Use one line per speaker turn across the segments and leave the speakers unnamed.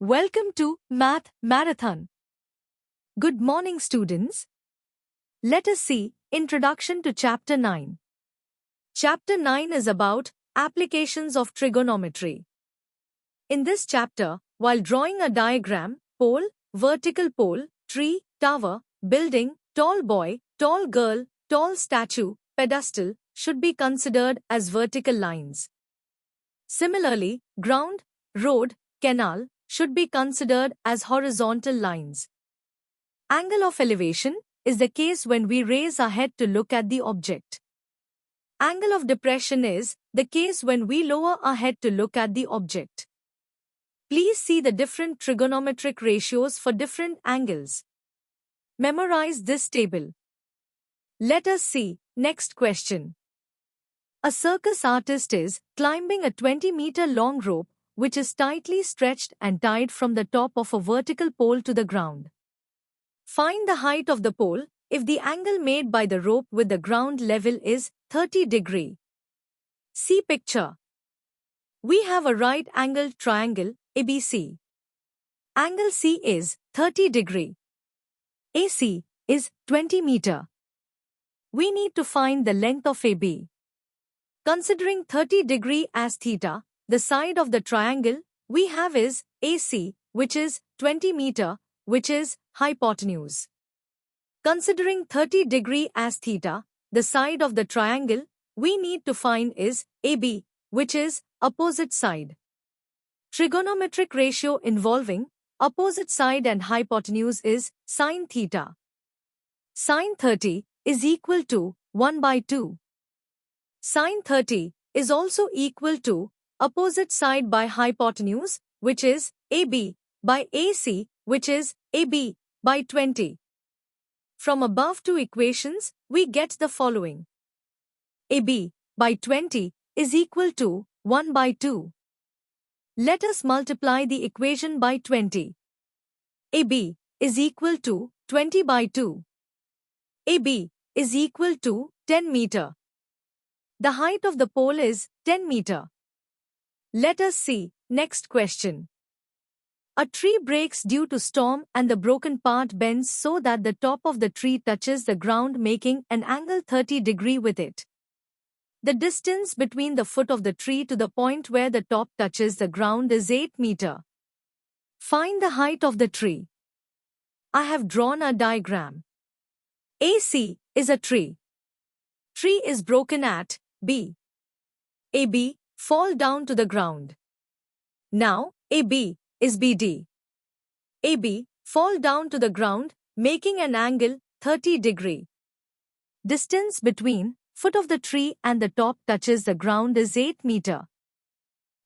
Welcome to Math Marathon. Good morning, students. Let us see Introduction to Chapter 9. Chapter 9 is about applications of trigonometry. In this chapter, while drawing a diagram, pole, vertical pole, tree, tower, building, tall boy, tall girl, tall statue, pedestal should be considered as vertical lines. Similarly, ground, road, canal should be considered as horizontal lines. Angle of elevation is the case when we raise our head to look at the object. Angle of depression is the case when we lower our head to look at the object. Please see the different trigonometric ratios for different angles. Memorize this table. Let us see next question. A circus artist is climbing a 20-meter long rope which is tightly stretched and tied from the top of a vertical pole to the ground. Find the height of the pole if the angle made by the rope with the ground level is 30 degrees. See picture. We have a right-angled triangle, ABC. Angle C is 30 degrees. AC is 20 meter. We need to find the length of AB. Considering 30 degrees as theta, the side of the triangle we have is AC, which is 20 meter, which is hypotenuse. Considering 30 degrees as theta, the side of the triangle we need to find is AB, which is opposite side. Trigonometric ratio involving opposite side and hypotenuse is sin theta. Sin 30 is equal to 1 by 2. Sin 30 is also equal to opposite side by hypotenuse, which is AB, by AC, which is AB, by 20. From above two equations, we get the following. AB, by 20, is equal to 1 by 2. Let us multiply the equation by 20. AB is equal to 20 by 2. AB is equal to 10 meter. The height of the pole is 10 meter. Let us see next question. A tree breaks due to storm and the broken part bends so that the top of the tree touches the ground, making an angle 30 degrees with it. The distance between the foot of the tree to the point where the top touches the ground is 8 meter. Find the height of the tree. I have drawn a diagram. AC is a tree. Tree is broken at B. AB fall down to the ground. Now, AB is BD. AB fall down to the ground, making an angle 30 degrees. Distance between foot of the tree and the top touches the ground is 8 meter.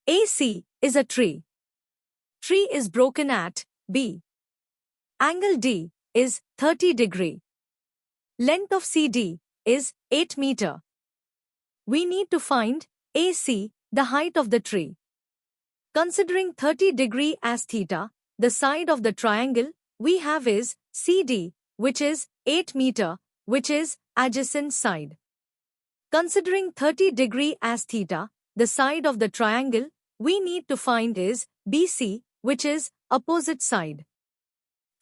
AC is a tree. Tree is broken at B. Angle D is 30 degrees. Length of CD is 8 meter. We need to find AC, the height of the tree. Considering 30 degrees as theta, the side of the triangle we have is CD, which is 8 meter, which is adjacent side. Considering 30 degrees as theta, the side of the triangle we need to find is BC, which is opposite side.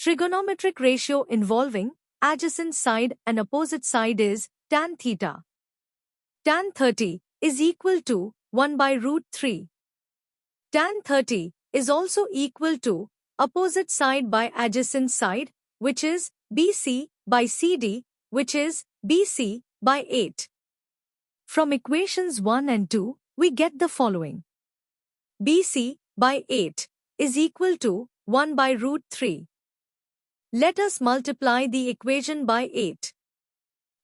Trigonometric ratio involving adjacent side and opposite side is tan theta. Tan 30 is equal to 1 by root 3. Tan 30 is also equal to opposite side by adjacent side, which is BC by CD, which is BC by 8. From equations 1 and 2, we get the following. BC by 8 is equal to 1 by root 3. Let us multiply the equation by 8.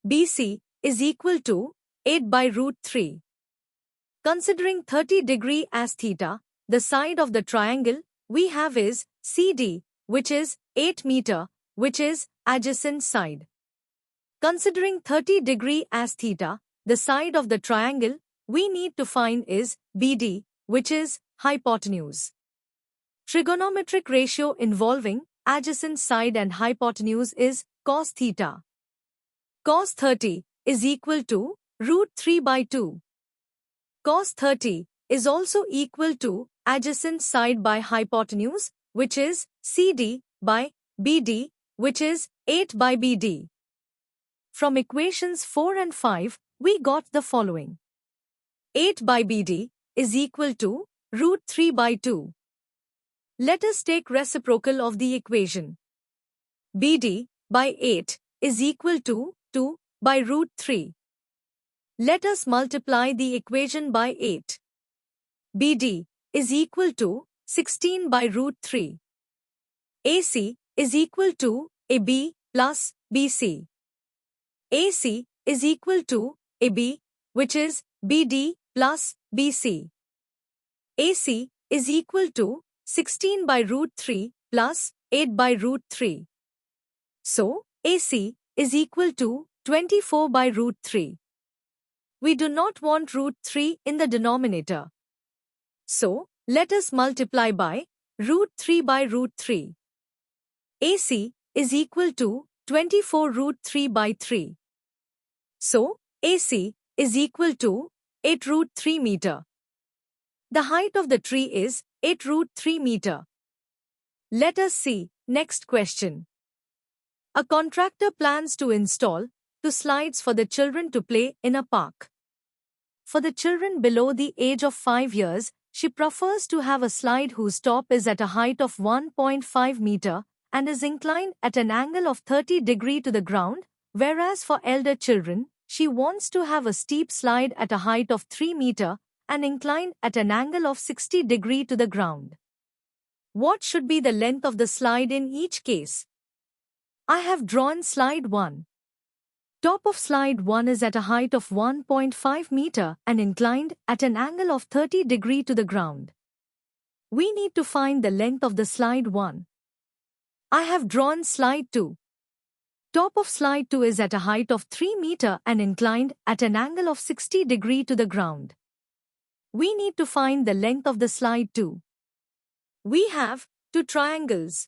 BC is equal to 8 by root 3. Considering 30 degrees as theta, the side of the triangle we have is CD, which is 8 meter, which is adjacent side. Considering 30 degrees as theta, the side of the triangle we need to find is BD, which is hypotenuse. Trigonometric ratio involving adjacent side and hypotenuse is cos theta. Cos 30 is equal to root 3 by 2. Cos 30 is also equal to adjacent side by hypotenuse, which is CD, by BD, which is 8 by BD. From equations 4 and 5, we got the following. 8 by BD is equal to root 3 by 2. Let us take reciprocal of the equation. BD by 8 is equal to 2 by root 3. Let us multiply the equation by 8. BD is equal to 16 by root 3. AC is equal to AB plus BC. AC is equal to AB, which is BD plus BC. AC is equal to 16 by root 3 plus 8 by root 3. So, AC is equal to 24 by root 3. We do not want root 3 in the denominator. So, let us multiply by root 3 by root 3. AC is equal to 24 root 3 by 3. So, AC is equal to 8 root 3 meter. The height of the tree is 8 root 3 meter. Let us see next question. A contractor plans to install 2 slides for the children to play in a park. For the children below the age of 5 years, she prefers to have a slide whose top is at a height of 1.5 meter and is inclined at an angle of 30 degree to the ground, whereas for elder children, she wants to have a steep slide at a height of 3 meter and inclined at an angle of 60 degree to the ground. What should be the length of the slide in each case? I have drawn slide 1. Top of slide 1 is at a height of 1.5 meter and inclined at an angle of 30 degree to the ground. We need to find the length of the slide 1. I have drawn slide 2. Top of slide 2 is at a height of 3 meter and inclined at an angle of 60 degree to the ground. We need to find the length of the slide 2. We have 2 triangles.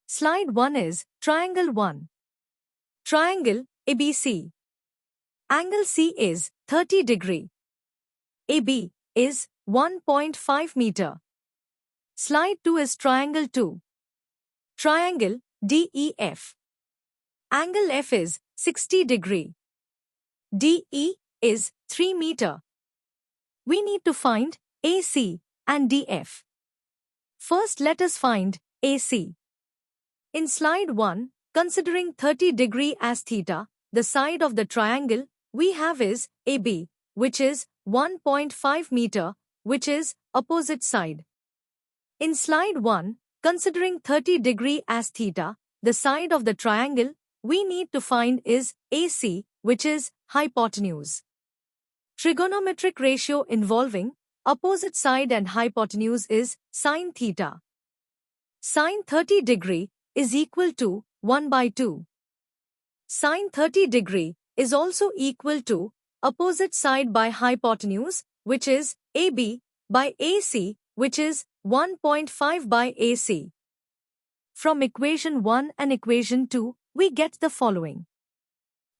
Slide 1 is triangle 1. Triangle ABC. Angle C is 30 degree. AB is 1.5 meter. Slide 2 is triangle 2. Triangle DEF. Angle F is 60 degree. DE is 3 meter. We need to find AC and DF. First, let us find AC. In slide 1, considering 30 degree as theta, the side of the triangle we have is AB, which is 1.5 meter, which is opposite side. In slide 1, considering 30 degree as theta, the side of the triangle we need to find is AC, which is hypotenuse. Trigonometric ratio involving opposite side and hypotenuse is sin theta. Sin 30 degree is equal to 1 by 2. Sin 30 degree is also equal to opposite side by hypotenuse, which is AB, by AC, which is 1.5 by AC. From equation 1 and equation 2, we get the following.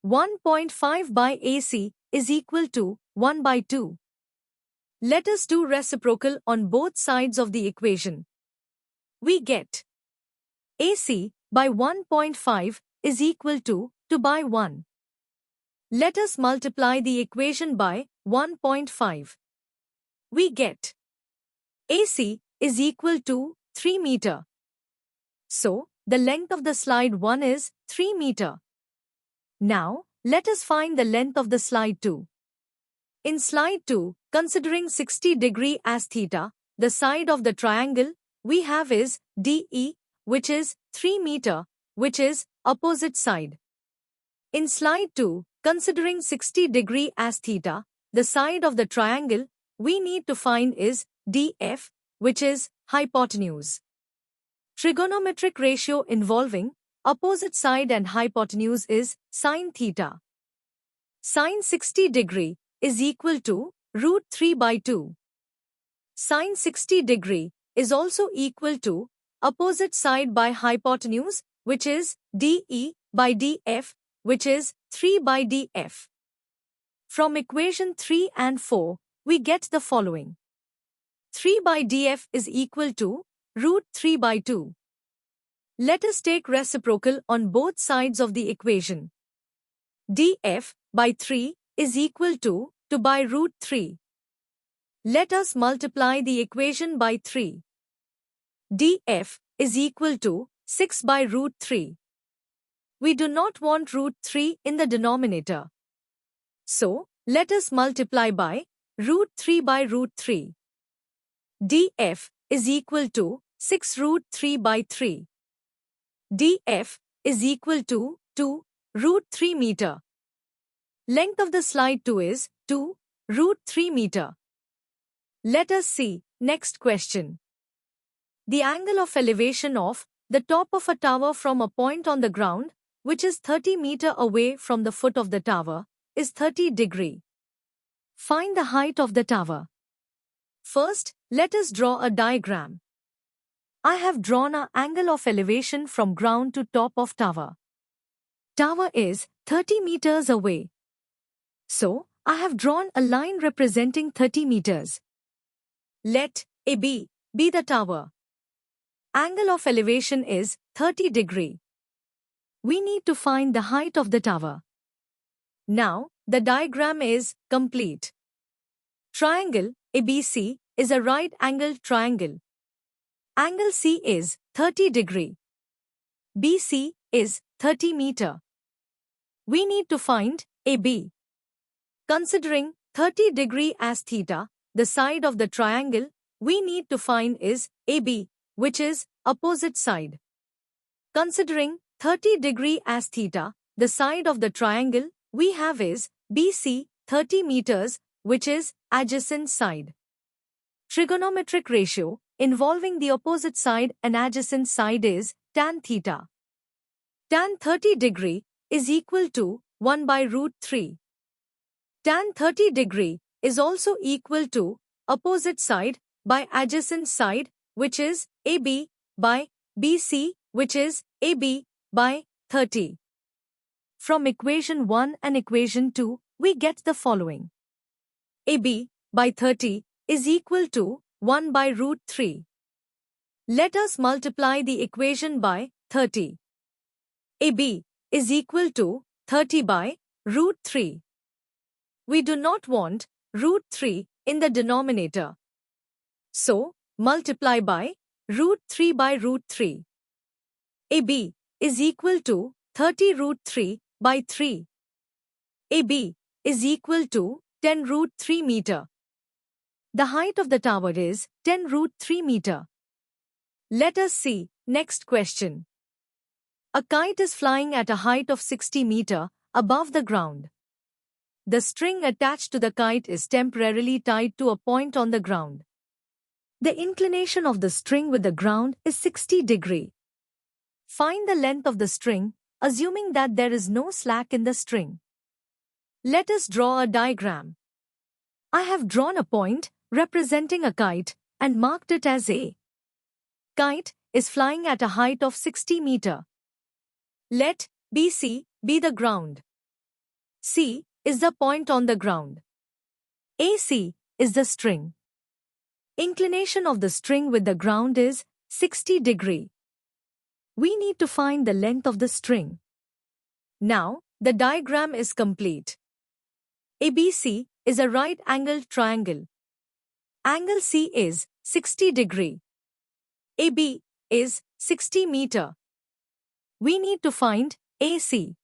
1.5 by AC is equal to 1 by 2. Let us do reciprocal on both sides of the equation. We get AC by 1.5 is equal to 2 by 1. Let us multiply the equation by 1.5. We get AC is equal to 3 meter. So, the length of the slide 1 is 3 meter. Now, let us find the length of the slide 2. In slide 2, considering 60 degree as theta, the side of the triangle we have is DE, which is 3 meter, which is opposite side. In slide 2, considering 60 degree as theta, the side of the triangle we need to find is DF, which is hypotenuse. Trigonometric ratio involving opposite side and hypotenuse is sin theta. Sin 60 degree is equal to root 3 by 2. Sin 60 degree is also equal to opposite side by hypotenuse, which is DE by DF, which is 3 by DF. From equation 3 and 4, we get the following. 3 by DF is equal to root 3 by 2. Let us take reciprocal on both sides of the equation. df by 3 is equal to 2 by root 3. Let us multiply the equation by 3. df is equal to 6 by root 3. We do not want root 3 in the denominator. So, let us multiply by root 3 by root 3. df is equal to 6 root 3 by 3. df is equal to 2 root 3 meter. Length of the slide 2 is 2 root 3 meter. Let us see next question. The angle of elevation of the top of a tower from a point on the ground, which is 30 meter away from the foot of the tower, is 30 degree. Find the height of the tower. First, let us draw a diagram. I have drawn an angle of elevation from ground to top of tower. Tower is 30 meters away. So, I have drawn a line representing 30 meters. Let AB be the tower. Angle of elevation is 30 degree. We need to find the height of the tower. Now, the diagram is complete. Triangle ABC is a right-angled triangle. Angle C is 30 degree. BC is 30 meter. We need to find AB. Considering 30 degree as theta, the side of the triangle we need to find is AB, which is opposite side. Considering 30 degree as theta, the side of the triangle we have is BC, 30 meters, which is adjacent side. Trigonometric ratio involving the opposite side and adjacent side is tan theta. Tan 30 degree is equal to 1 by root 3. Tan 30 degree is also equal to opposite side by adjacent side, which is AB, by BC, which is AB by 30. From equation 1 and equation 2, we get the following. AB by 30 is equal to 1 by root 3. Let us multiply the equation by 30. AB is equal to 30 by root 3. We do not want root 3 in the denominator. So, multiply by root 3 by root 3. AB is equal to 30 root 3 by 3. AB is equal to 10 root 3 meter. The height of the tower is 10 root 3 meter. Let us see next question. A kite is flying at a height of 60 meter above the ground. The string attached to the kite is temporarily tied to a point on the ground. The inclination of the string with the ground is 60 degree. Find the length of the string, assuming that there is no slack in the string. Let us draw a diagram. I have drawn a point representing a kite and marked it as A. Kite is flying at a height of 60 meter. Let BC be the ground. C is the point on the ground. AC is the string. Inclination of the string with the ground is 60 degree. We need to find the length of the string. Now, the diagram is complete. ABC is a right-angled triangle. Angle C is 60 degree. AB is 60 meter. We need to find AC.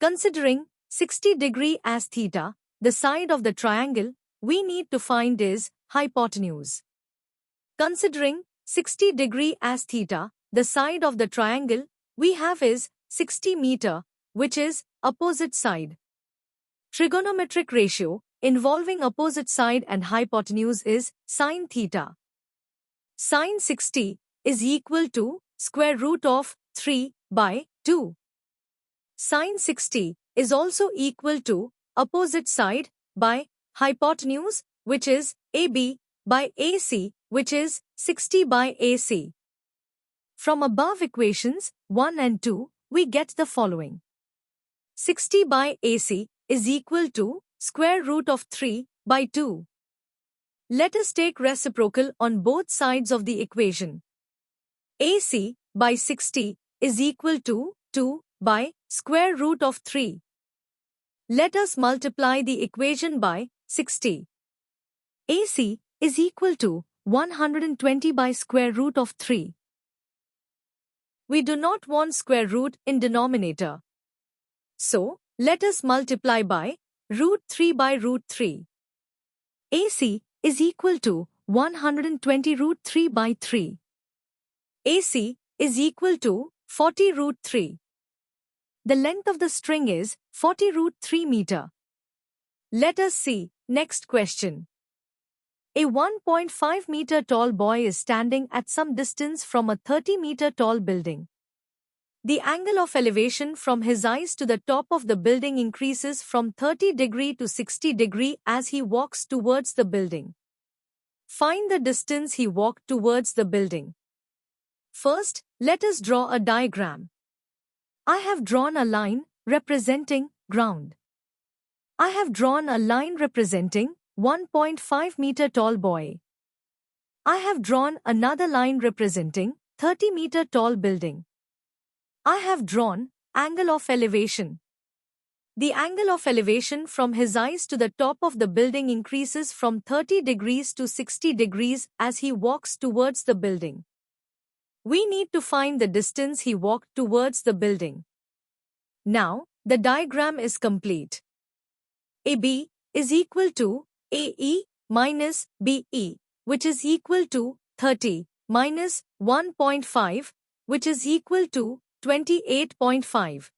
Considering 60 degree as theta, the side of the triangle we need to find is hypotenuse. Considering 60 degree as theta, the side of the triangle we have is 60 meter, which is opposite side. Trigonometric ratio involving opposite side and hypotenuse is sin theta. Sin 60 is equal to square root of 3 by 2. Sin 60 is also equal to opposite side by hypotenuse, which is AB, by AC, which is 60 by AC. From above equations 1 and 2, we get the following. 60 by AC is equal to square root of 3 by 2. Let us take reciprocal on both sides of the equation. AC by 60 is equal to 2 by square root of 3. Let us multiply the equation by 60. AC is equal to 120 by square root of 3. We do not want square root in denominator. So, let us multiply by root 3 by root 3. AC is equal to 120 root 3 by 3. AC is equal to 40 root 3. The length of the string is 40 root 3 meter. Let us see next question. A 1.5 meter tall boy is standing at some distance from a 30 meter tall building. The angle of elevation from his eyes to the top of the building increases from 30 degree to 60 degree as he walks towards the building. Find the distance he walked towards the building. First, let us draw a diagram. I have drawn a line representing ground. I have drawn a line representing 1.5 meter tall boy. I have drawn another line representing 30 meter tall building. I have drawn angle of elevation. The angle of elevation from his eyes to the top of the building increases from 30 degrees to 60 degrees as he walks towards the building. We need to find the distance he walked towards the building. Now, the diagram is complete. AB is equal to AE minus BE, which is equal to 30 minus 1.5, which is equal to 28.5.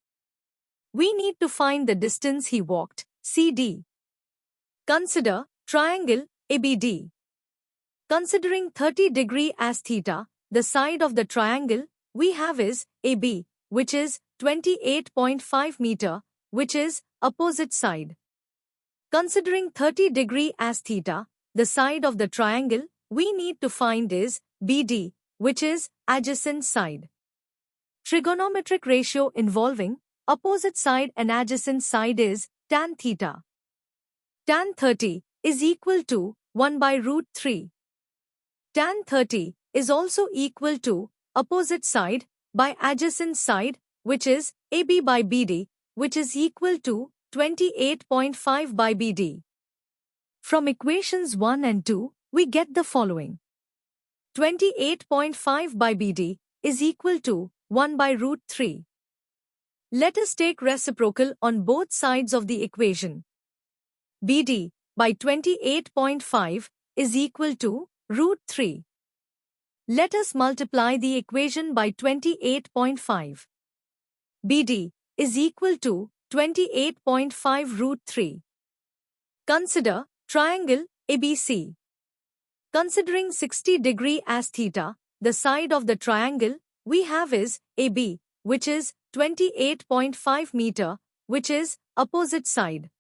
We need to find the distance he walked, CD. Consider triangle ABD. Considering 30 degree as theta, the side of the triangle we have is AB, which is 28.5 meter, which is opposite side. Considering 30 degree as theta, the side of the triangle we need to find is BD, which is adjacent side. Trigonometric ratio involving opposite side and adjacent side is tan theta. Tan 30 is equal to 1 by root 3. Tan 30 is also equal to opposite side by adjacent side, which is AB by BD, which is equal to 28.5 by BD. From equations 1 and 2, we get the following. 28.5 by BD is equal to 1 by root 3. Let us take reciprocal on both sides of the equation. BD by 28.5 is equal to root 3. Let us multiply the equation by 28.5. BD is equal to 28.5 root 3. Consider triangle ABC. Considering 60 degree as theta, the side of the triangle we have is AB, which is 28.5 meter, which is opposite side.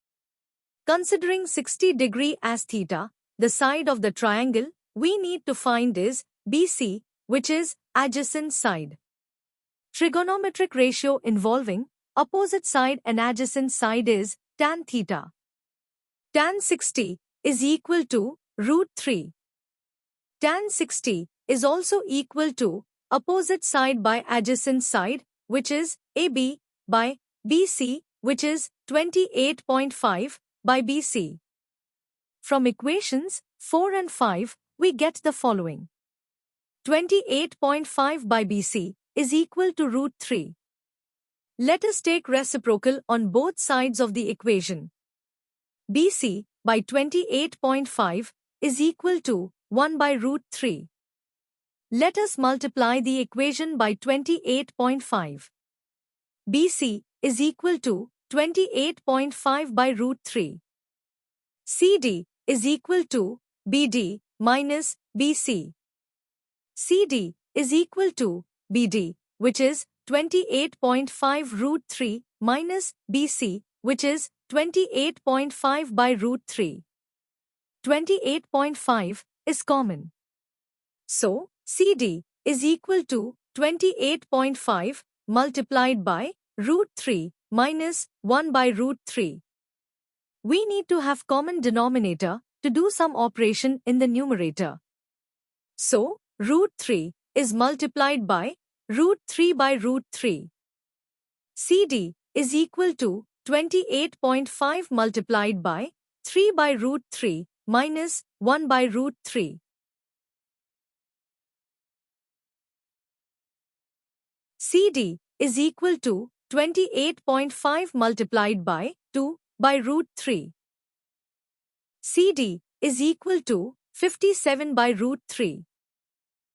Considering 60 degree as theta, the side of the triangle we need to find is BC, which is adjacent side. Trigonometric ratio involving opposite side and adjacent side is tan theta. Tan 60 is equal to root 3. Tan 60 is also equal to opposite side by adjacent side, which is AB by BC, which is 28.5 by BC. From equations 4 and 5, we get the following. 28.5 by BC is equal to root 3. Let us take reciprocal on both sides of the equation. BC by 28.5 is equal to 1 by root 3. Let us multiply the equation by 28.5. BC is equal to 28.5 by root 3. CD is equal to BD minus BC. CD is equal to BD, which is 28.5 root 3 minus BC, which is 28.5 by root 3. 28.5 is common. So, CD is equal to 28.5 multiplied by root 3 minus 1 by root 3. We need to have common denominator to do some operation in the numerator. So, root 3 is multiplied by root 3 by root 3. CD is equal to 28.5 multiplied by 3 by root 3 minus 1 by root 3. CD is equal to 28.5 multiplied by 2 by root 3. CD is equal to 57 by root 3.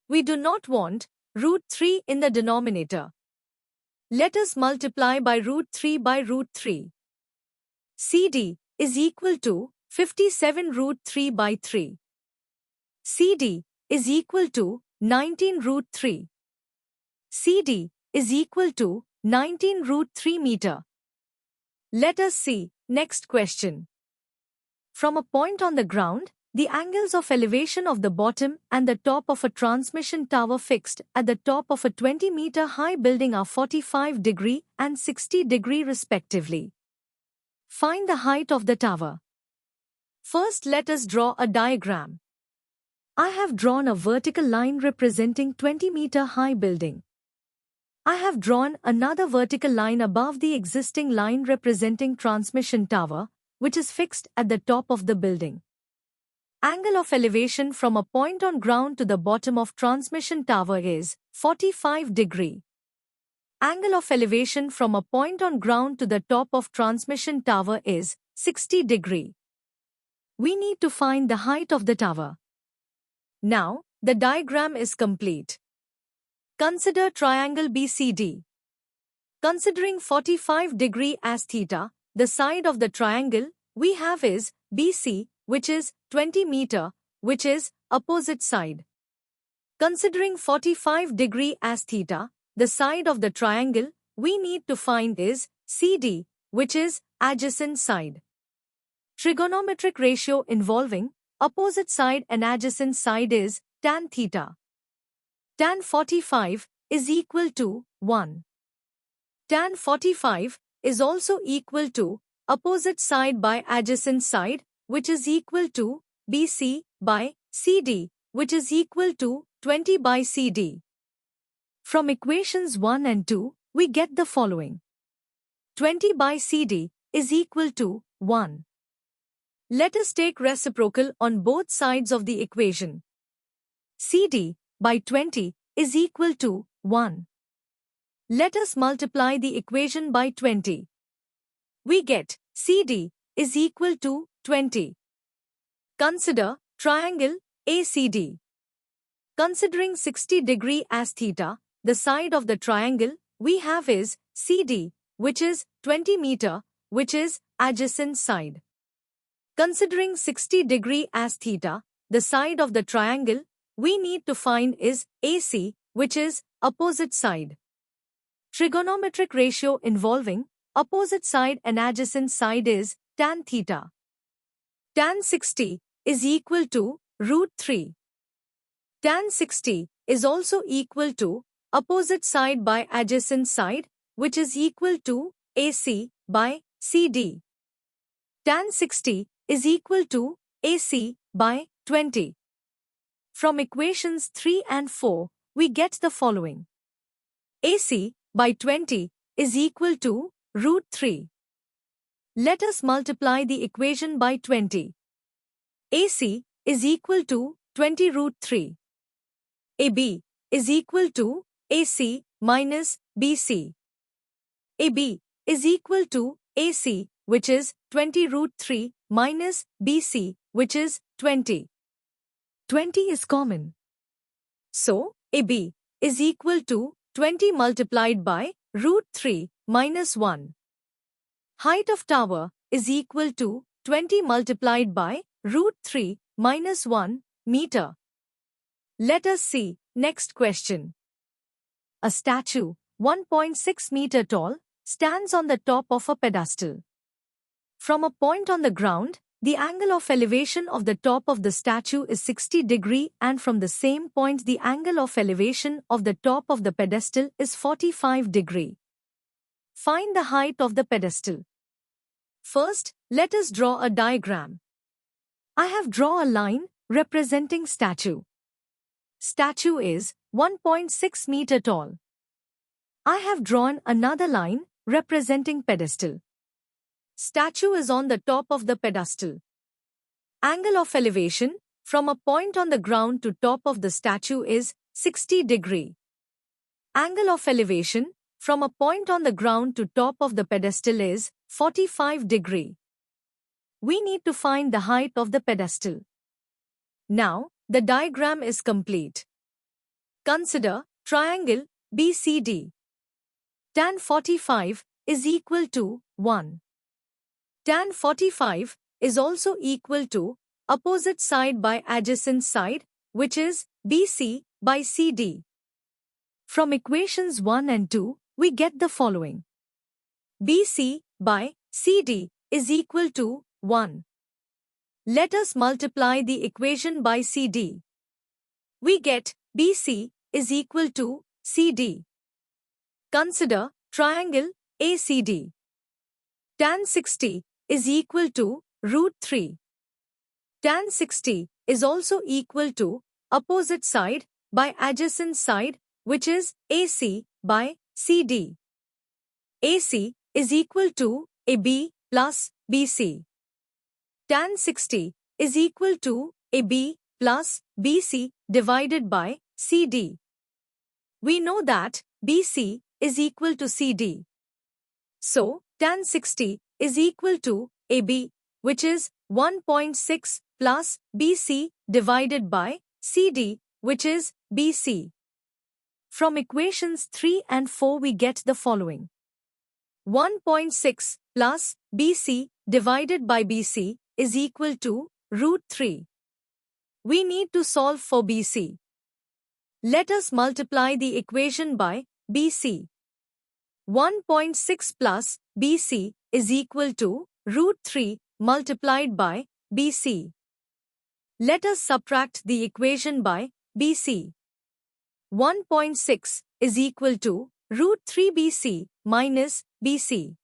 We do not want root 3 in the denominator. Let us multiply by root 3 by root 3. CD is equal to 57 root 3 by 3. CD is equal to 19 root 3. CD is equal to 19 root 3 meter. Let us see next question. From a point on the ground, the angles of elevation of the bottom and the top of a transmission tower fixed at the top of a 20-meter high building are 45 degree and 60 degree respectively. Find the height of the tower. First, let us draw a diagram. I have drawn a vertical line representing 20-meter high building. I have drawn another vertical line above the existing line representing transmission tower, which is fixed at the top of the building. Angle of elevation from a point on ground to the bottom of transmission tower is 45 degree. Angle of elevation from a point on ground to the top of transmission tower is 60 degree. We need to find the height of the tower. Now, the diagram is complete. Consider triangle BCD. Considering 45 degree as theta, the side of the triangle we have is BC, which is 20 meter, which is opposite side. Considering 45 degree as theta, the side of the triangle we need to find is CD, which is adjacent side. Trigonometric ratio involving opposite side and adjacent side is tan theta. Tan 45 is equal to 1. Tan 45 is also equal to opposite side by adjacent side, which is equal to BC by CD, which is equal to 20 by CD. From equations 1 and 2, we get the following. 20 by CD is equal to 1. Let us take reciprocal on both sides of the equation. CD by 20 is equal to 1. Let us multiply the equation by 20. We get CD is equal to 20. Consider triangle ACD. Considering 60 degree as theta, the side of the triangle we have is CD, which is 20 meter, which is adjacent side. Considering 60 degree as theta, the side of the triangle we need to find is AC, which is opposite side. Trigonometric ratio involving opposite side and adjacent side is tan theta. Tan 60 is equal to root 3. Tan 60 is also equal to opposite side by adjacent side, which is equal to AC by CD. Tan 60 is equal to AC by 20. From equations 3 and 4, we get the following. AC by 20 is equal to root 3. Let us multiply the equation by 20. AC is equal to 20 root 3. AB is equal to AC minus BC. AB is equal to AC, which is 20 root 3 minus BC, which is 20. 20 is common. So, AB is equal to 20 multiplied by root 3 minus 1. Height of tower is equal to 20 multiplied by root 3 minus 1 meter. Let us see next question. A statue, 1.6 meter tall, stands on the top of a pedestal. From a point on the ground, the angle of elevation of the top of the statue is 60 degree, and from the same point the angle of elevation of the top of the pedestal is 45 degree. Find the height of the pedestal. First, let us draw a diagram. I have drawn a line representing statue. Statue is 1.6 meter tall. I have drawn another line representing pedestal. Statue is on the top of the pedestal. Angle of elevation from a point on the ground to top of the statue is 60 degree. Angle of elevation from a point on the ground to top of the pedestal is 45 degree. We need to find the height of the pedestal. Now, the diagram is complete. Consider triangle BCD. Tan 45 is equal to 1. Tan 45 is also equal to opposite side by adjacent side, which is BC by CD. From equations 1 and 2, we get the following. BC by CD is equal to 1. Let us multiply the equation by CD. We get BC is equal to CD. Consider triangle ACD. Tan 60 is equal to root 3. Tan 60 is also equal to opposite side by adjacent side, which is AC by CD. AC is equal to AB plus BC. Tan 60 is equal to AB plus BC divided by CD. We know that BC is equal to CD. So, tan 60 is equal to AB, which is 1.6 plus BC divided by CD, which is BC. From equations 3 and 4 we get the following. 1.6 plus BC divided by BC is equal to root 3. We need to solve for BC. Let us multiply the equation by BC. 1.6 plus BC is equal to root 3 multiplied by BC. Let us subtract the equation by BC. 1.6 is equal to root 3 BC minus BC.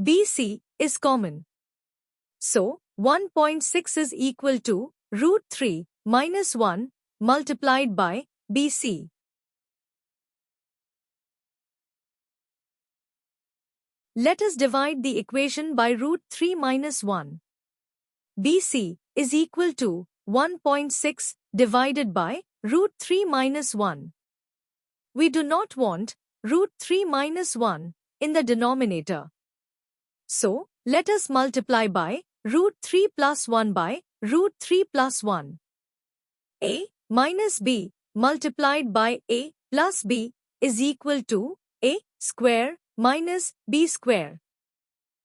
BC is common. So, 1.6 is equal to root 3 minus 1 multiplied by BC. Let us divide the equation by root 3 minus 1. BC is equal to 1.6 divided by root 3 minus 1. We do not want root 3 minus 1 in the denominator. So, let us multiply by root 3 plus 1 by root 3 plus 1. A minus B multiplied by A plus B is equal to A square minus B square.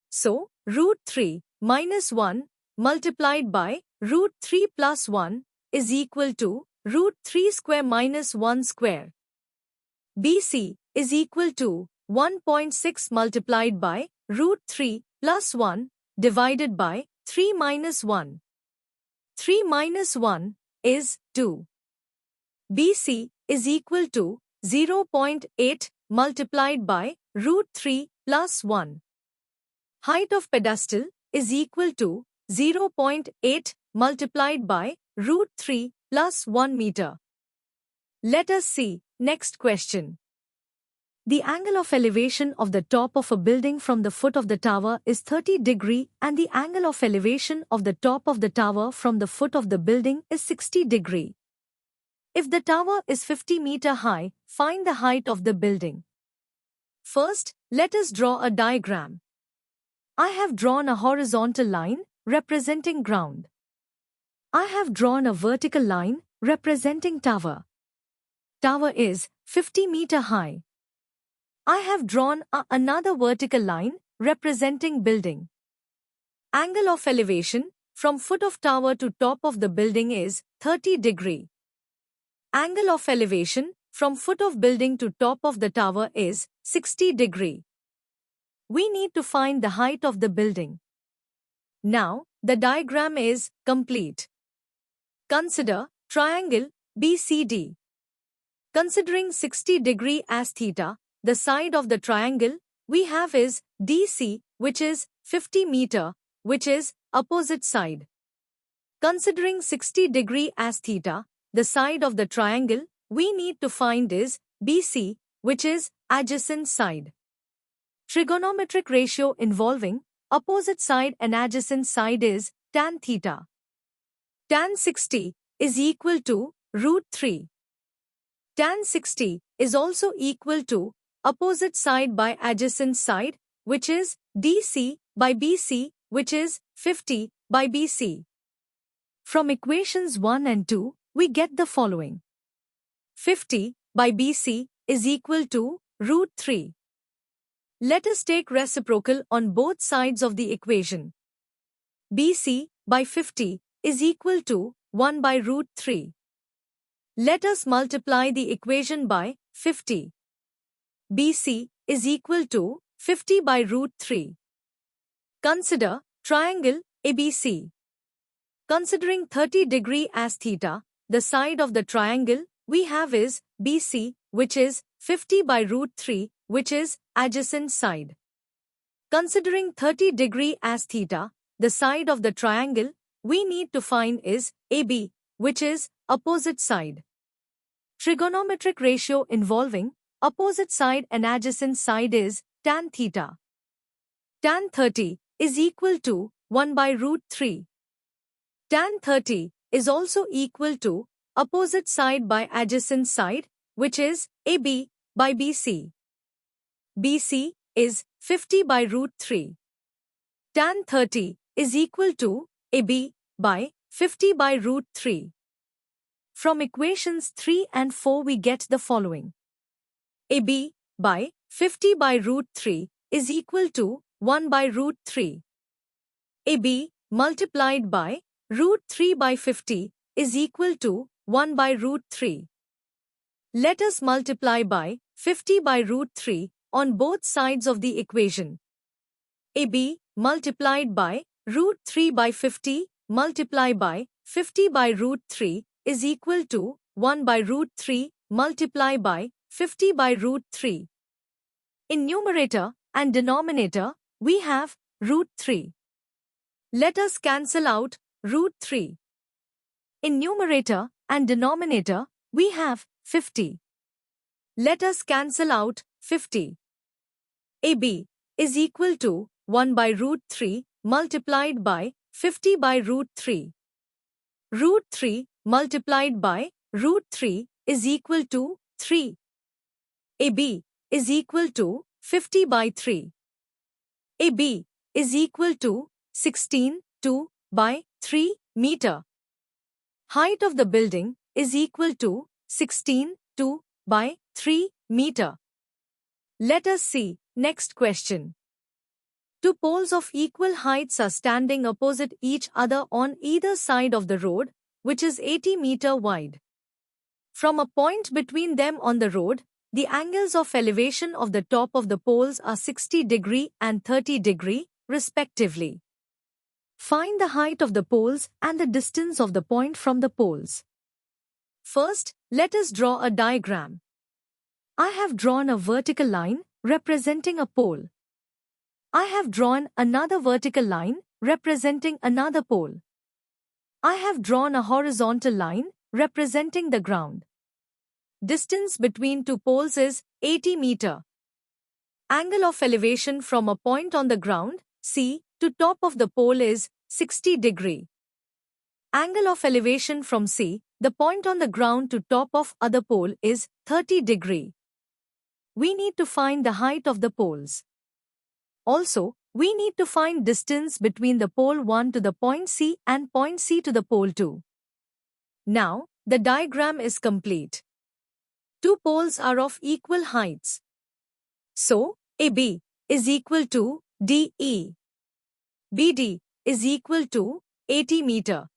So, root 3 minus 1 multiplied by root 3 plus 1 is equal to root 3 square minus 1 square. BC is equal to 1.6 multiplied by root 3 plus 1 divided by 3 minus 1. 3 minus 1 is 2. BC is equal to 0.8 multiplied by root 3 plus 1. Height of pedestal is equal to 0.8 multiplied by root 3 plus 1 meter. Let us see next question. The angle of elevation of the top of a building from the foot of the tower is 30 degree and the angle of elevation of the top of the tower from the foot of the building is 60 degree. If the tower is 50 meter high, find the height of the building. First, let us draw a diagram. I have drawn a horizontal line representing ground. I have drawn a vertical line representing tower. Tower is 50 meter high. I have drawn another vertical line representing building. Angle of elevation from foot of tower to top of the building is 30 degree. Angle of elevation from foot of building to top of the tower is 60 degree. We need to find the height of the building. Now, the diagram is complete. Consider triangle BCD. Considering 60 degree as theta, the side of the triangle we have is DC, which is 50 meter, which is opposite side. Considering 60 degree as theta, the side of the triangle we need to find is BC, which is adjacent side. Trigonometric ratio involving opposite side and adjacent side is tan theta. Tan 60 is equal to root 3. Tan 60 is also equal to opposite side by adjacent side, which is DC by BC, which is 50 by BC. From equations 1 and 2, we get the following. 50 by BC is equal to root 3. Let us take reciprocal on both sides of the equation. BC by 50 is equal to 1 by root 3. Let us multiply the equation by 50. BC is equal to 50 by root 3. Consider triangle ABC. Considering 30 degree as theta, the side of the triangle we have is BC, which is 50 by root 3, which is adjacent side. Considering 30 degree as theta, the side of the triangle we need to find is AB, which is opposite side. Trigonometric ratio involving opposite side and adjacent side is tan theta. Tan 30 is equal to 1 by root 3. Tan 30 is also equal to opposite side by adjacent side, which is AB by BC. BC is 50 by root 3. Tan 30 is equal to AB by 50 by root 3. From equations 3 and 4 we get the following. AB by 50 by root 3 is equal to 1 by root 3. AB multiplied by root 3 by 50 is equal to 1 by root 3. Let us multiply by 50 by root 3 on both sides of the equation. AB multiplied by root 3 by 50 multiply by 50 by root 3 is equal to 1 by root 3 multiply by 50 by root 3. In numerator and denominator, we have root 3. Let us cancel out root 3. In numerator and denominator, we have 50. Let us cancel out 50. AB is equal to 1 by root 3 multiplied by 50 by root 3. Root 3 multiplied by root 3 is equal to 3. AB is equal to 50 by 3. AB is equal to 16 2 by 3 meter. Height of the building is equal to 16 2 by 3 meter. Let us see next question. Two poles of equal heights are standing opposite each other on either side of the road, which is 80 meter wide. From a point between them on the road, the angles of elevation of the top of the poles are 60 degree and 30 degree, respectively. Find the height of the poles and the distance of the point from the poles. First, let us draw a diagram. I have drawn a vertical line representing a pole. I have drawn another vertical line representing another pole. I have drawn a horizontal line representing the ground. Distance between two poles is 80 meter. Angle of elevation from a point on the ground, C, to top of the pole is 60 degree. Angle of elevation from C, the point on the ground, to top of other pole is 30 degree. We need to find the height of the poles. Also, we need to find distance between the pole 1 to the point C and point C to the pole 2. Now, the diagram is complete. Two poles are of equal heights. So, AB is equal to DE. BD is equal to 80 meter.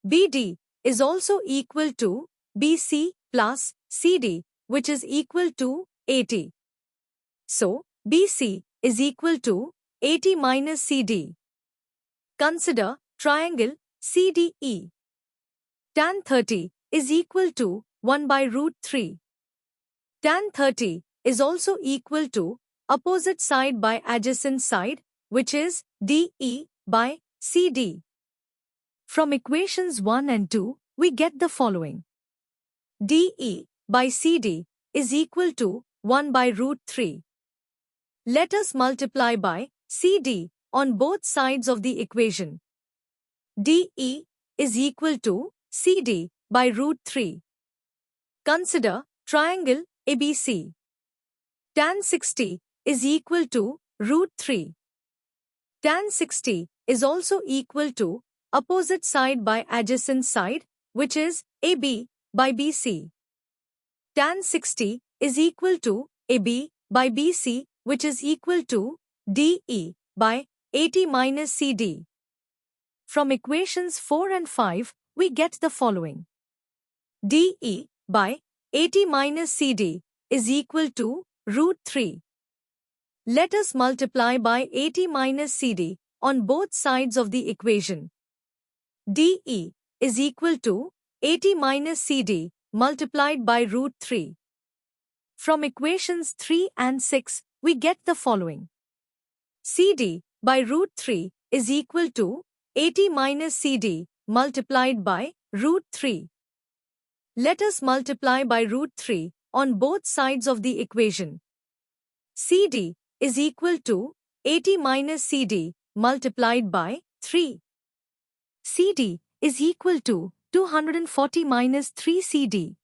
BD is also equal to BC plus CD, which is equal to 80. So, BC is equal to 80 minus CD. Consider triangle CDE. Tan 30 is equal to 1 by root 3. Tan 30 is also equal to opposite side by adjacent side, which is DE by CD. From equations 1 and 2, we get the following. DE by CD is equal to 1 by root 3. Let us multiply by CD on both sides of the equation. DE is equal to CD by root 3. Consider triangle ABC. Tan 60 is equal to root 3. Tan 60 is also equal to opposite side by adjacent side, which is AB by BC. Tan 60 is equal to AB by BC, which is equal to DE by 80 minus CD. From equations 4 and 5, we get the following. DE by 80 minus CD is equal to root 3. Let us multiply by 80 minus CD on both sides of the equation. DE is equal to 80 minus CD multiplied by root 3. From equations 3 and 6, we get the following. CD by root 3 is equal to 80 minus CD multiplied by root 3. Let us multiply by root 3 on both sides of the equation. CD is equal to 80 minus CD multiplied by 3. CD is equal to 240 minus 3 CD.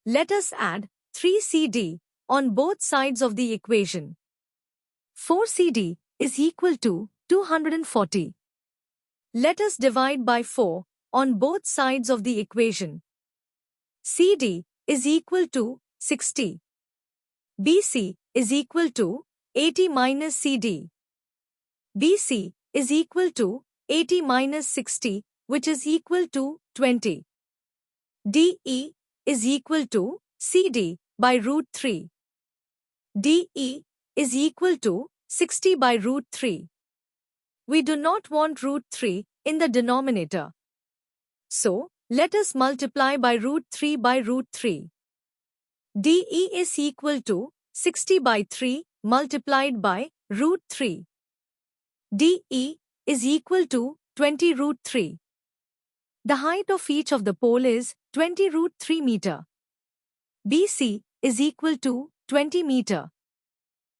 Let us add 3 CD on both sides of the equation. 4 CD is equal to 240. Let us divide by 4 on both sides of the equation. CD is equal to 60. BC is equal to 80 minus CD. BC is equal to 80 minus 60, which is equal to 20. DE is equal to CD by root 3. DE is equal to 60 by root 3. We do not want root 3 in the denominator. So, let us multiply by root 3 by root 3. DE is equal to 60 by 3 multiplied by root 3. DE is equal to 20 root 3. The height of each of the pole is 20 root 3 meter. BC is equal to 20 meter.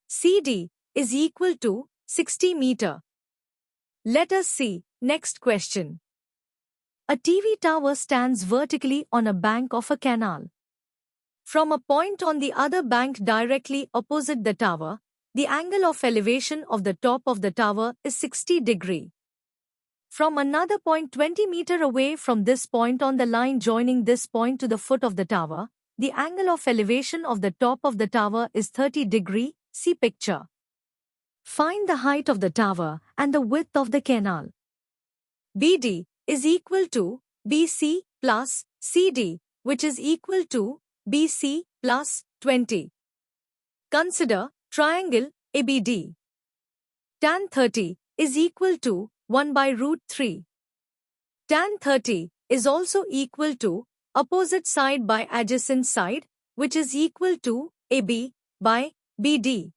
CD is equal to 60 meter. Let us see next question. A TV tower stands vertically on a bank of a canal. From a point on the other bank directly opposite the tower, the angle of elevation of the top of the tower is 60 degrees. From another point 20 meters away from this point on the line joining this point to the foot of the tower, the angle of elevation of the top of the tower is 30 degrees. See picture. Find the height of the tower and the width of the canal. BD is equal to BC plus CD, which is equal to BC plus 20. Consider triangle ABD. Tan 30 is equal to 1 by root 3. Tan 30 is also equal to opposite side by adjacent side, which is equal to AB by BD.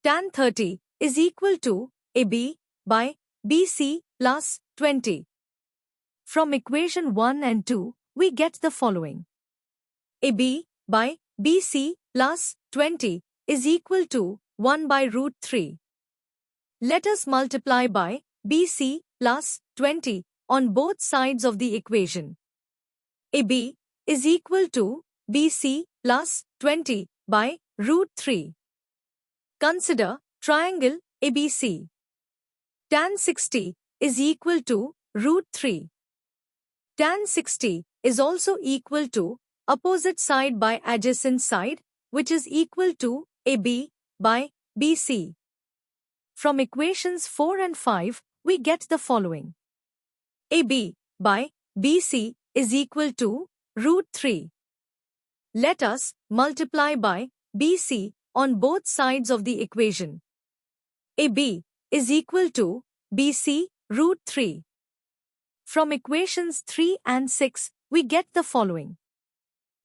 Tan 30 is equal to AB by BC plus 20. From equation 1 and 2, we get the following. AB by BC plus 20 is equal to 1 by root 3. Let us multiply by BC plus 20 on both sides of the equation. AB is equal to BC plus 20 by root 3. Consider triangle ABC. Tan 60 is equal to root 3. Tan 60 is also equal to opposite side by adjacent side, which is equal to AB by BC. From equations 4 and 5, we get the following. AB by BC is equal to root 3. Let us multiply by BC on both sides of the equation. AB is equal to BC root 3. From equations 3 and 6, we get the following.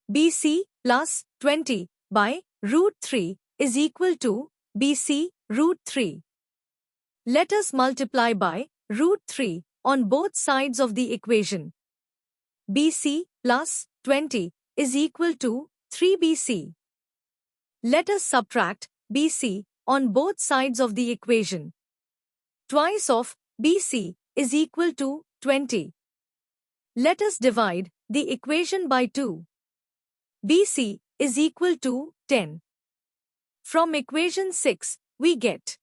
BC plus 20 by root 3 is equal to BC root 3. Let us multiply by root 3 on both sides of the equation. BC plus 20 is equal to 3 BC. Let us subtract BC on both sides of the equation. Twice of BC is equal to 20. Let us divide the equation by 2. BC is equal to 10. From equation 6, we get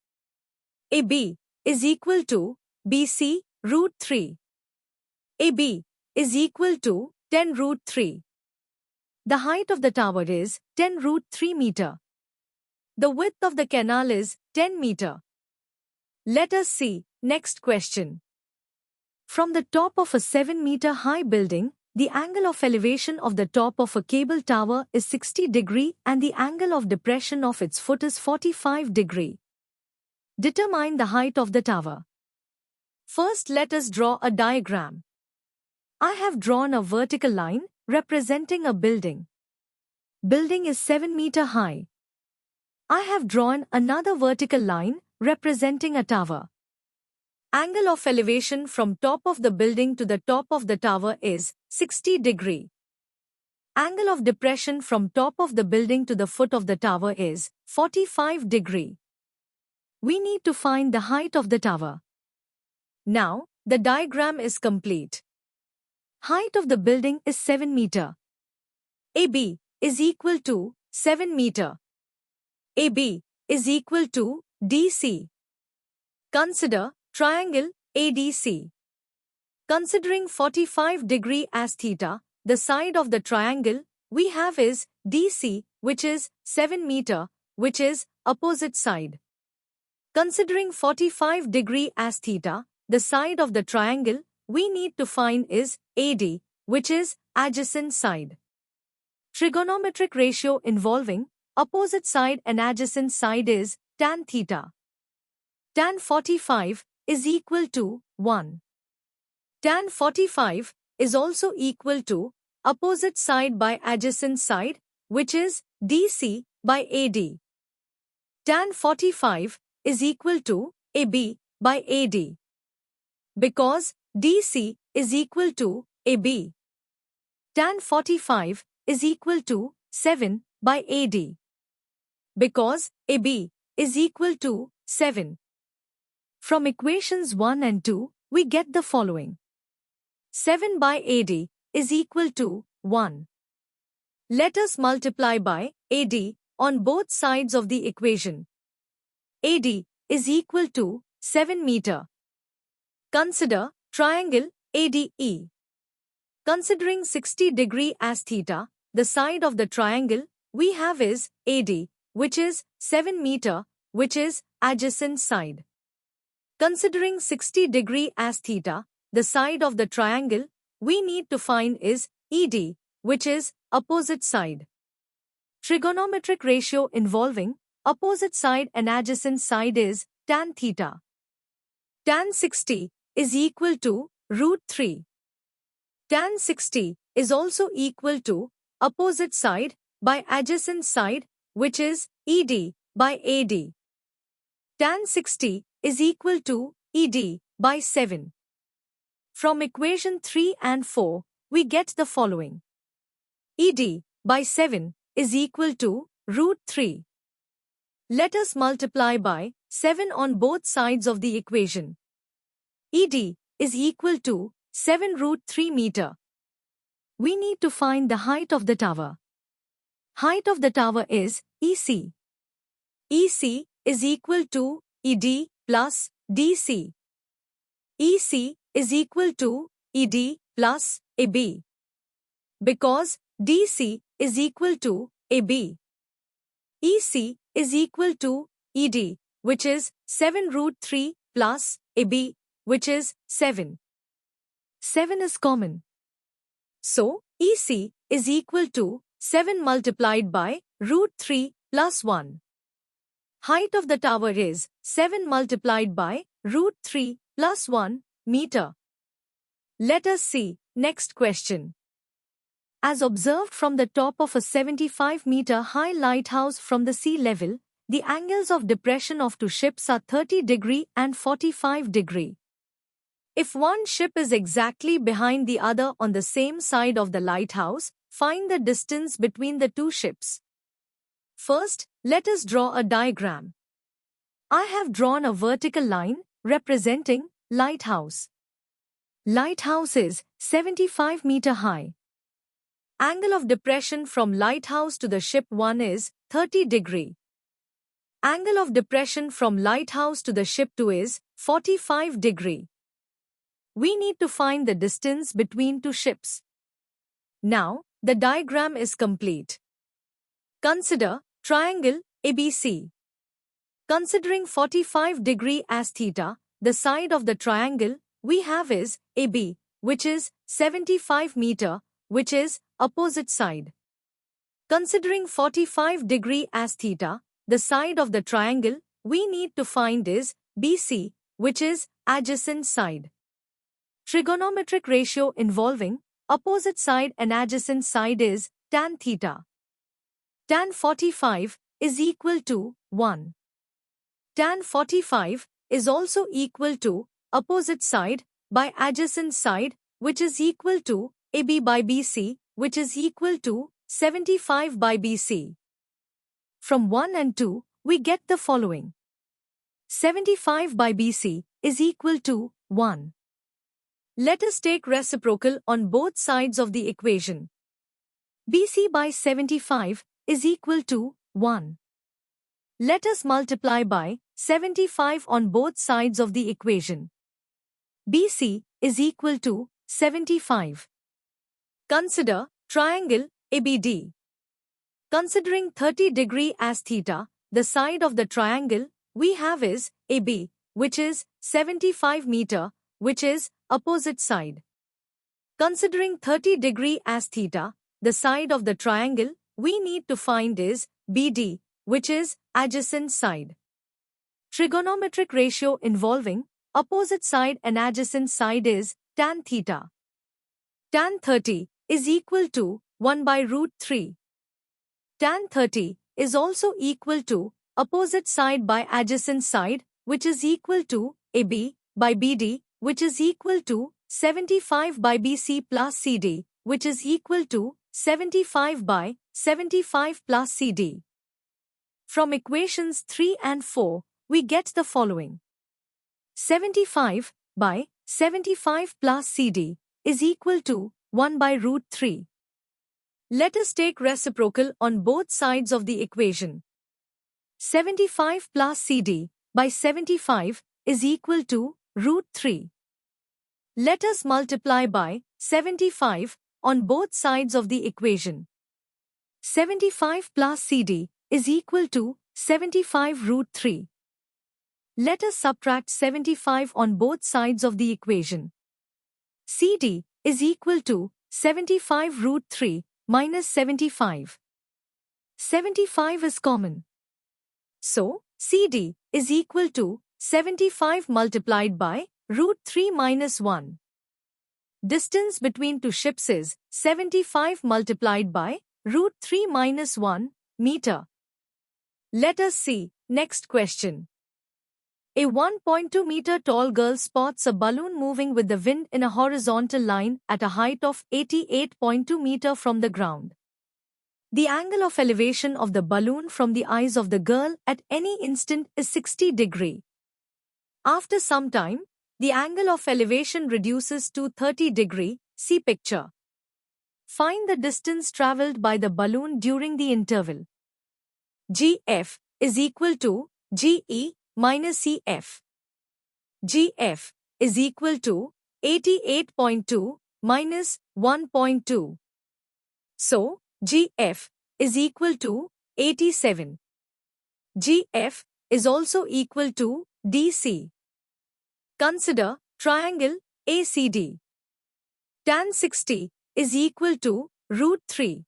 AB is equal to BC root 3. AB is equal to 10 root 3. The height of the tower is 10 root 3 meter. The width of the canal is 10 meter. Let us see next question. From the top of a 7-meter high building, the angle of elevation of the top of a cable tower is 60 degree and the angle of depression of its foot is 45 degree. Determine the height of the tower. First, let us draw a diagram. I have drawn a vertical line representing a building. Building is 7 meter high. I have drawn another vertical line representing a tower. Angle of elevation from top of the building to the top of the tower is 60 degree. Angle of depression from top of the building to the foot of the tower is 45 degree. We need to find the height of the tower. Now, the diagram is complete. Height of the building is 7 meter. AB is equal to 7 meter. AB is equal to DC. Consider triangle ADC. Considering 45 degree as theta, the side of the triangle we have is DC, which is 7 meter, which is opposite side. Considering 45 degree as theta, the side of the triangle we need to find is AD, which is adjacent side. Trigonometric ratio involving opposite side and adjacent side is tan theta. Tan 45 is equal to 1. Tan 45 is also equal to opposite side by adjacent side, which is DC by AD. Tan 45 is equal to AB by AD. Because DC is equal to AB, tan 45 is equal to 7 by AD. Because AB is equal to 7. From equations 1 and 2, we get the following. 7 by AD is equal to 1. Let us multiply by AD on both sides of the equation. AD is equal to 7 meter. Consider triangle ADE. Considering 60 degree as theta, the side of the triangle we have is AD, which is 7 meter, which is adjacent side. Considering 60 degree as theta, the side of the triangle we need to find is ED, which is opposite side. Trigonometric ratio involving opposite side and adjacent side is tan theta. Tan 60 is equal to root 3. Tan 60 is also equal to opposite side by adjacent side, which is ED by AD. Tan 60 is equal to ED by 7. From equation 3 and 4, we get the following. ED by 7 is equal to root 3. Let us multiply by 7 on both sides of the equation. ED is equal to 7 root 3 meter. We need to find the height of the tower. Height of the tower is EC. EC is equal to ED plus DC. EC is equal to ED plus AB. Because DC is equal to AB. EC is equal to ED, which is 7 root 3 plus AB, which is 7. 7 is common. So, EC is equal to 7 multiplied by root 3 plus 1. Height of the tower is 7 multiplied by root 3 plus 1 meter. Let us see next question. As observed from the top of a 75-meter high lighthouse from the sea level, the angles of depression of two ships are 30 degree and 45 degree. If one ship is exactly behind the other on the same side of the lighthouse, find the distance between the two ships. First, let us draw a diagram. I have drawn a vertical line representing lighthouse. Lighthouse is 75 meter high. Angle of depression from lighthouse to the ship 1 is 30 degree. Angle of depression from lighthouse to the ship 2 is 45 degree. We need to find the distance between two ships. Now, the diagram is complete. Consider triangle ABC. Considering 45 degree as theta, the side of the triangle we have is AB, which is 75 meter, which is opposite side. Considering 45 degree as theta, the side of the triangle we need to find is BC, which is adjacent side. Trigonometric ratio involving opposite side and adjacent side is tan theta. Tan 45 is equal to 1. Tan 45 is also equal to opposite side by adjacent side, which is equal to AB by BC, which is equal to 75 by BC. From 1 and 2, we get the following. 75 by BC is equal to 1. Let us take reciprocal on both sides of the equation. BC by 75 is equal to 1. Let us multiply by 75 on both sides of the equation. BC is equal to 75. Consider triangle ABD. Considering 30 degree as theta, the side of the triangle we have is AB, which is 75 meter, which is opposite side. Considering 30 degree as theta, the side of the triangle we need to find is BD, which is adjacent side. Trigonometric ratio involving opposite side and adjacent side is tan theta. Tan 30 is equal to 1 by root 3. Tan 30 is also equal to opposite side by adjacent side, which is equal to AB by BD, which is equal to 75 by BC plus CD, which is equal to 75 by 75 plus CD. From equations 3 and 4, we get the following. 75 by 75 plus CD is equal to 1 by root 3. Let us take reciprocal on both sides of the equation. 75 plus CD by 75 is equal to root 3. Let us multiply by 75 on both sides of the equation. 75 plus CD is equal to 75 root 3. Let us subtract 75 on both sides of the equation. CD is equal to 75 root 3 minus 75. 75 is common. So, CD is equal to 75 multiplied by root 3 minus 1. Distance between two ships is 75 multiplied by root 3 minus 1 meter. Let us see next question. A 1.2 meter tall girl spots a balloon moving with the wind in a horizontal line at a height of 88.2 meter from the ground. The angle of elevation of the balloon from the eyes of the girl at any instant is 60 degree. After some time, the angle of elevation reduces to 30 degree, see picture. Find the distance traveled by the balloon during the interval. GF is equal to GE minus CF. GF is equal to 88.2 minus 1.2. So, GF is equal to 87. GF is also equal to DC. Consider triangle ACD. Tan 60 is equal to root 3.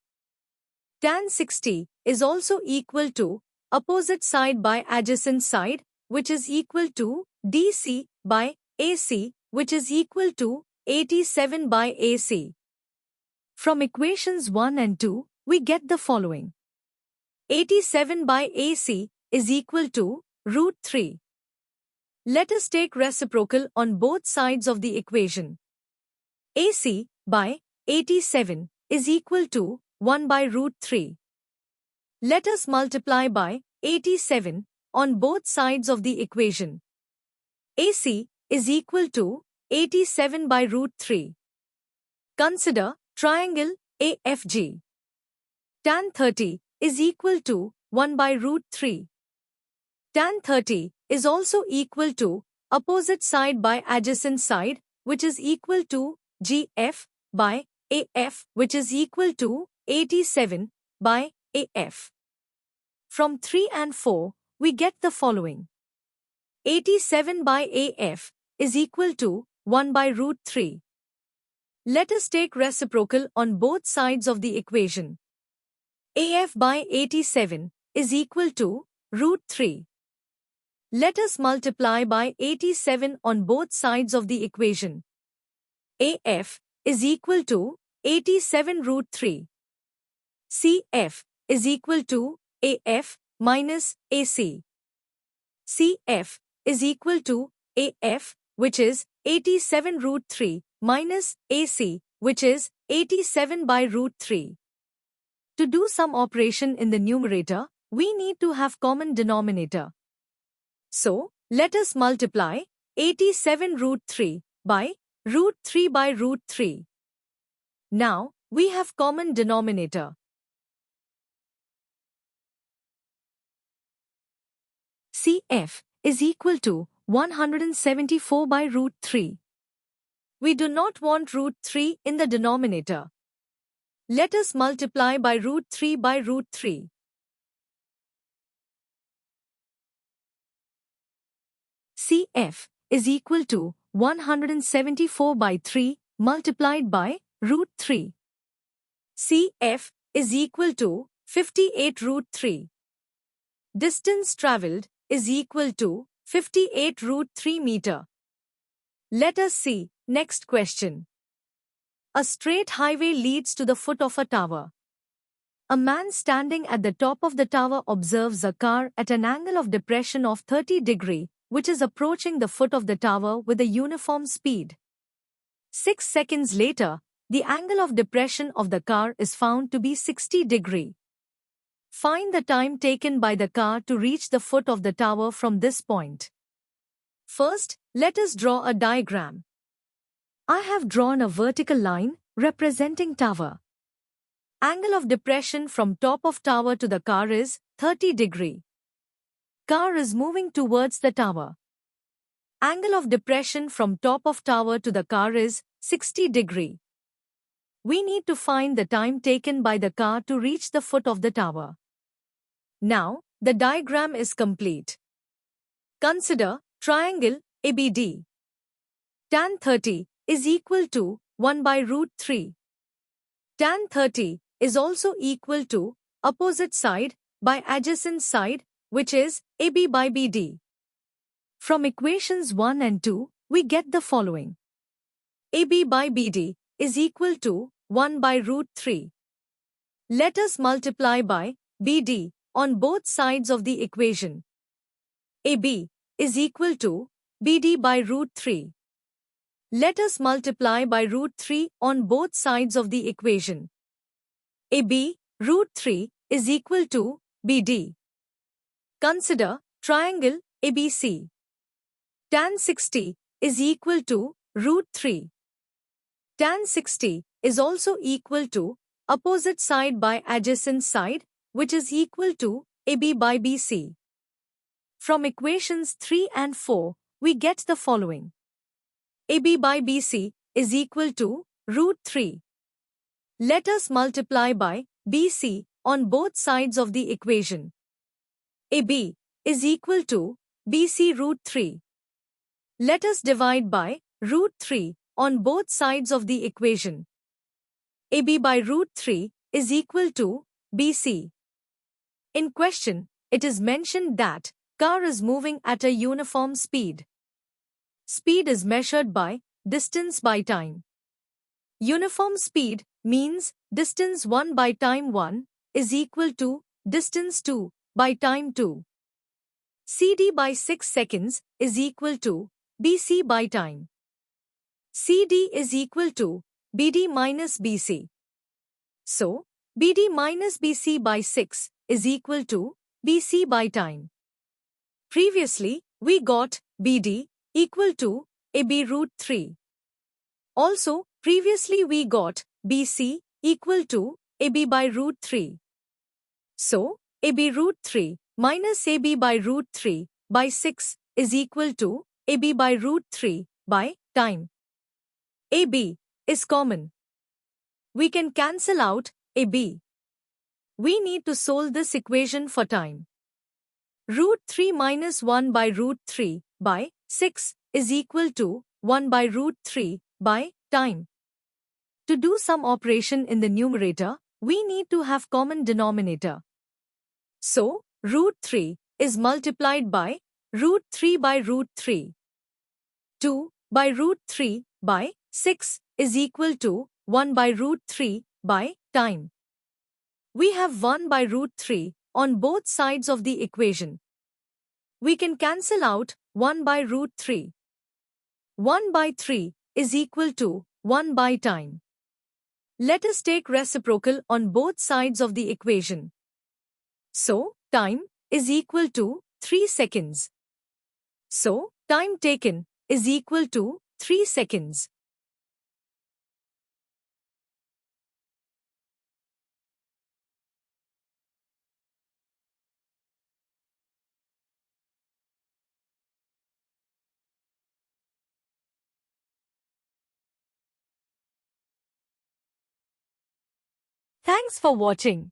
Tan 60 is also equal to opposite side by adjacent side, which is equal to DC by AC, which is equal to 87 by AC. From equations 1 and 2, we get the following. 87 by AC is equal to root 3. Let us take reciprocal on both sides of the equation. AC by 87 is equal to 1 by root 3. Let us multiply by 87 on both sides of the equation. AC is equal to 87 by root 3. Consider triangle AFG. Tan 30 is equal to 1 by root 3. Tan 30 is also equal to opposite side by adjacent side, which is equal to GF by AF, which is equal to 87 by AF. From 3 and 4, we get the following. 87 by AF is equal to 1 by root 3. Let us take reciprocal on both sides of the equation. AF by 87 is equal to root 3. Let us multiply by 87 on both sides of the equation. AF is equal to 87 root 3. CF is equal to AF minus AC. CF is equal to AF, which is 87 root 3, minus AC, which is 87 by root 3. To do some operation in the numerator, we need to have common denominator. So, let us multiply 87 root 3 by root 3 by root 3. Now, we have common denominator. CF is equal to 174 by root 3. We do not want root 3 in the denominator. Let us multiply by root 3 by root 3. CF is equal to 174 by 3 multiplied by root 3. CF is equal to 58 root 3. Distance travelled is equal to 58 root 3 meter. Let us see next question. A straight highway leads to the foot of a tower. A man standing at the top of the tower observes a car at an angle of depression of 30 degrees, which is approaching the foot of the tower with a uniform speed. 6 seconds later, the angle of depression of the car is found to be 60 degrees. Find the time taken by the car to reach the foot of the tower from this point. First, let us draw a diagram. I have drawn a vertical line representing tower. Angle of depression from top of tower to the car is 30 degrees. Car is moving towards the tower. Angle of depression from top of tower to the car is 60 degrees. We need to find the time taken by the car to reach the foot of the tower. Now, the diagram is complete. Consider triangle ABD. Tan 30 is equal to 1 by root 3. Tan 30 is also equal to opposite side by adjacent side, which is AB by BD. From equations 1 and 2, we get the following. AB by BD is equal to 1 by root 3. Let us multiply by BD on both sides of the equation. AB is equal to BD by root 3. Let us multiply by root 3 on both sides of the equation. AB root 3 is equal to BD. Consider triangle ABC. Tan 60 is equal to root 3. Tan 60 is also equal to opposite side by adjacent side, which is equal to AB by BC. From equations 3 and 4, we get the following. AB by BC is equal to root 3. Let us multiply by BC on both sides of the equation. AB is equal to BC root 3. Let us divide by root 3 on both sides of the equation. AB by root 3 is equal to BC. In question, it is mentioned that car is moving at a uniform speed. Speed is measured by distance by time. Uniform speed means distance 1 by time 1 is equal to distance 2 by time 2. CD by 6 seconds is equal to BC by time. CD is equal to BD minus BC. So, BD minus BC by 6 is equal to BC by time. Previously, we got BD equal to AB root 3. Also, previously we got BC equal to AB by root 3. So, AB root 3 minus AB by root 3 by 6 is equal to AB by root 3 by time. AB is common. We can cancel out AB. We need to solve this equation for time. Root 3 minus 1 by root 3 by 6 is equal to 1 by root 3 by time. To do some operation in the numerator, we need to have common denominator. So, root 3 is multiplied by root 3 by root 3. 2 by root 3 by 6 is equal to 1 by root 3 by time. We have 1 by root 3 on both sides of the equation. We can cancel out 1 by root 3. 1 by 3 is equal to 1 by time. Let us take reciprocal on both sides of the equation. So, time is equal to 3 seconds. So, time taken is equal to 3 seconds. Thanks for watching.